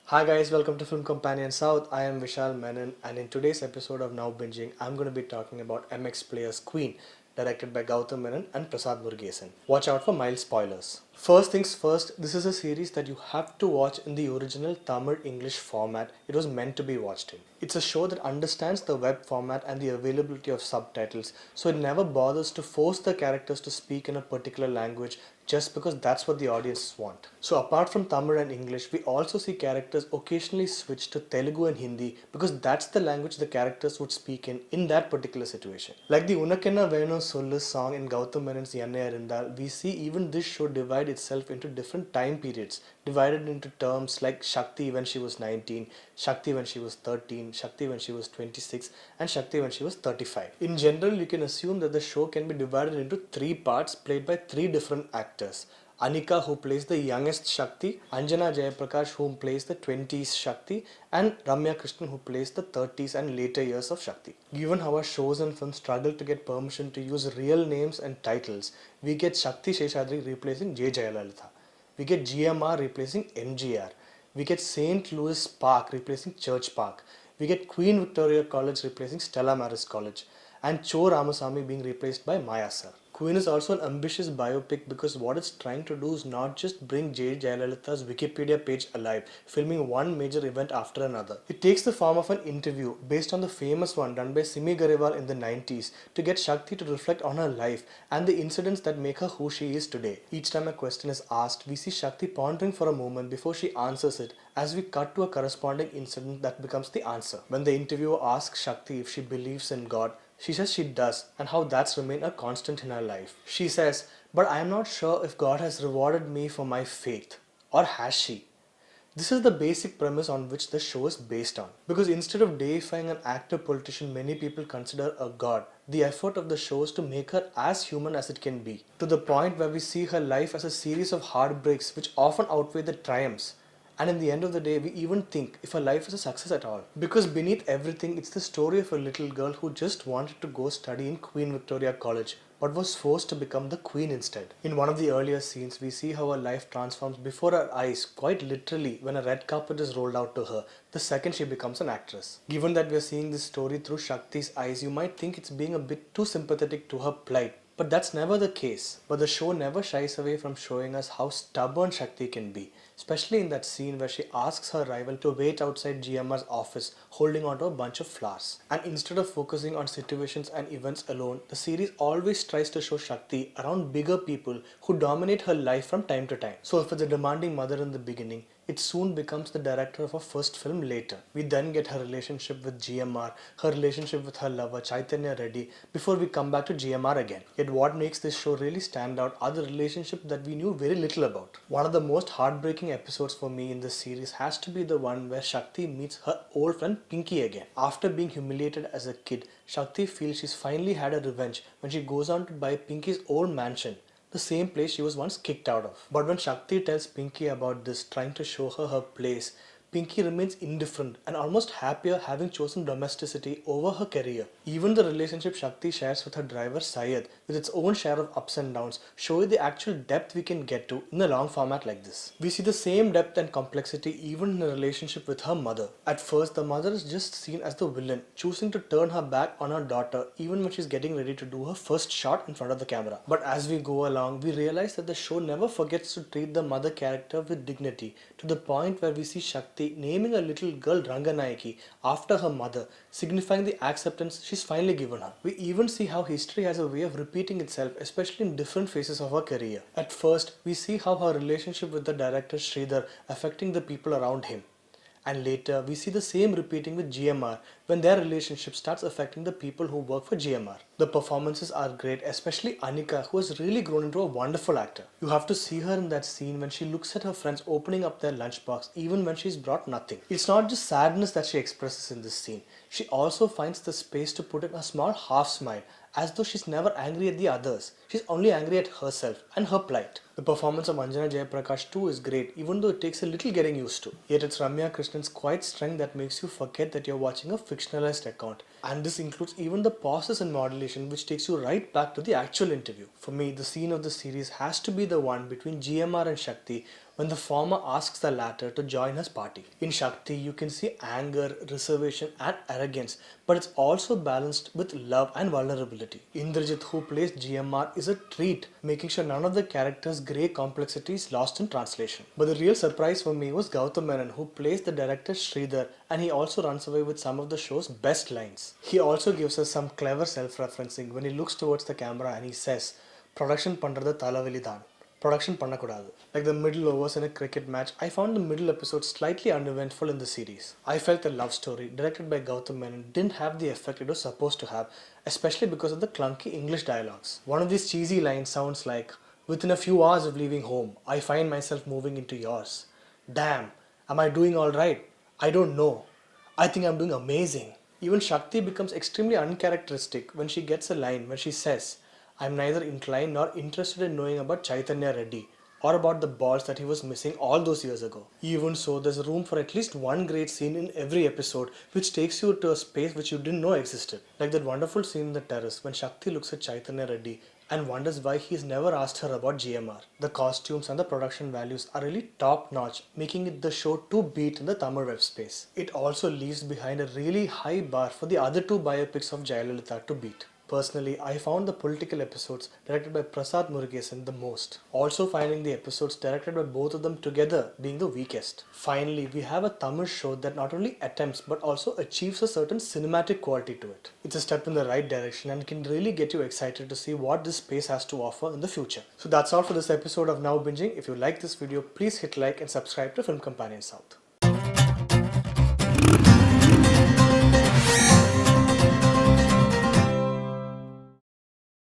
Hi guys, welcome to Film Companion South. I am Vishal Menon, and in today's episode of Now Bingeing, I'm going to be talking about MX Player's Queen, directed by Gautham Menon and Prasath Murugesan. Watch out for mild spoilers. First things first, this is a series that you have to watch in the original Tamil English format it was meant to be watched in. It's a show that understands the web format and the availability of subtitles, so it never bothers to force the characters to speak in a particular language just because that's what the audience want. So apart from Tamil and English, we also see characters occasionally switch to Telugu and Hindi because that's the language the characters would speak in that particular situation. Like the Unakena Veno Sollu song in Gautham Menon's Yanne Arindal, we see even this show divide itself into different time periods, divided into terms like Shakthi when she was 19, Shakthi when she was 13, Shakthi when she was 26, and Shakthi when she was 35. In general, you can assume that the show can be divided into three parts played by three different actors. Anika, who plays the youngest Shakthi, Anjana Jayaprakash, who plays the 20s Shakthi, and Ramya Krishnan, who plays the 30s and later years of Shakthi. Given how our shows and films struggle to get permission to use real names and titles, we get Shakthi Sheshadri replacing J. Jayalalitha. We get GMR replacing MGR. We get St. Louis Park replacing Church Park. We get Queen Victoria College replacing Stella Maris College. And Cho Ramasamy being replaced by Maya Sir. Queen is also an ambitious biopic because what it's trying to do is not just bring J. Jayalalitha's Wikipedia page alive, filming one major event after another. It takes the form of an interview based on the famous one done by Simi Garewal in the 90s to get Shakthi to reflect on her life and the incidents that make her who she is today. Each time a question is asked, we see Shakthi pondering for a moment before she answers it as we cut to a corresponding incident that becomes the answer. When the interviewer asks Shakthi if she believes in God, she says she does, and how that's remained a constant in her life. She says, "But I am not sure if God has rewarded me for my faith. Or has she?" This is the basic premise on which the show is based on. Because instead of deifying an actor politician many people consider a god, the effort of the show is to make her as human as it can be. To the point where we see her life as a series of heartbreaks which often outweigh the triumphs. And in the end of the day, we even think if her life is a success at all. Because beneath everything, it's the story of a little girl who just wanted to go study in Queen Victoria College, but was forced to become the queen instead. In one of the earlier scenes, we see how her life transforms before our eyes, quite literally, when a red carpet is rolled out to her, the second she becomes an actress. Given that we are seeing this story through Shakti's eyes, you might think it's being a bit too sympathetic to her plight. But that's never the case. But the show never shies away from showing us how stubborn Shakthi can be, especially in that scene where she asks her rival to wait outside GMR's office holding onto a bunch of flowers. And instead of focusing on situations and events alone, the series always tries to show Shakthi around bigger people who dominate her life from time to time. So if it's a demanding mother in the beginning, it soon becomes the director of her first film later. We then get her relationship with GMR, her relationship with her lover Chaitanya Reddy, before we come back to GMR again. Yet what makes this show really stand out are the relationships that we knew very little about. One of the most heartbreaking episodes for me in this series has to be the one where Shakthi meets her old friend Pinky again. After being humiliated as a kid, Shakthi feels she's finally had a revenge when she goes on to buy Pinky's old mansion, the same place she was once kicked out of. But when Shakthi tells Pinky about this, trying to show her her place, Pinky remains indifferent and almost happier having chosen domesticity over her career. Even the relationship Shakthi shares with her driver Syed, with its own share of ups and downs, show you the actual depth we can get to in a long format like this. We see the same depth and complexity even in her relationship with her mother. At first, the mother is just seen as the villain, choosing to turn her back on her daughter even when she's getting ready to do her first shot in front of the camera. But as we go along, we realize that the show never forgets to treat the mother character with dignity, to the point where we see Shakthi naming a little girl Ranganayaki after her mother, signifying the acceptance she's finally given her. We even see how history has a way of repeating itself, especially in different phases of her career. At first, we see how her relationship with the director Sridhar affecting the people around him. And later, we see the same repeating with GMR when their relationship starts affecting the people who work for GMR. The performances are great, especially Anika, who has really grown into a wonderful actor. You have to see her in that scene when she looks at her friends opening up their lunchbox even when she's brought nothing. It's not just sadness that she expresses in this scene. She also finds the space to put in a small half smile, as though she's never angry at the others. She's only angry at herself and her plight. The performance of Anjana Jayaprakash too is great, even though it takes a little getting used to. Yet it's Ramya Krishnan's quiet strength that makes you forget that you're watching a fictionalized account. And this includes even the pauses and modulation, which takes you right back to the actual interview. For me, the scene of the series has to be the one between GMR and Shakthi when the former asks the latter to join his party. In Shakthi, you can see anger, reservation, and arrogance, but it's also balanced with love and vulnerability. Indrajith, who plays GMR, is a treat, making sure none of the characters' grey complexity is lost in translation. But the real surprise for me was Gautham Menon, who plays the director Sridhar, and he also runs away with some of the show's best lines. He also gives us some clever self-referencing when he looks towards the camera and he says, "Production pandrathu Talaveli dhaan. Production பண்ணக்கூடாது." Like the middle overs in a cricket match, I found the middle episode slightly uneventful in the series. I felt the love story, directed by Gautham Menon, didn't have the effect it was supposed to have, especially because of the clunky English dialogues. One of these cheesy lines sounds like, "Within a few hours of leaving home, I find myself moving into yours. Damn, am I doing alright? I don't know. I think I'm doing amazing." Even Shakti becomes extremely uncharacteristic when she gets a line where she says, "I'm neither inclined nor interested in knowing about Chaitanya Reddy or about the balls that he was missing all those years ago." Even so, there's room for at least one great scene in every episode which takes you to a space which you didn't know existed. Like that wonderful scene in the terrace when Shakti looks at Chaitanya Reddy and wonders why he's never asked her about GMR. The costumes and the production values are really top notch, making it the show to beat in the Tamil web space. It also leaves behind a really high bar for the other two biopics of Jayalalitha to beat. Personally, I found the political episodes directed by Prasath Murugesan the most, also finding the episodes directed by both of them together being the weakest. Finally, we have a Tamil show that not only attempts but also achieves a certain cinematic quality to it. It's a step in the right direction and can really get you excited to see what this space has to offer in the future. So that's all for this episode of Now Binging. If you like this video, please hit like and subscribe to Film Companion South.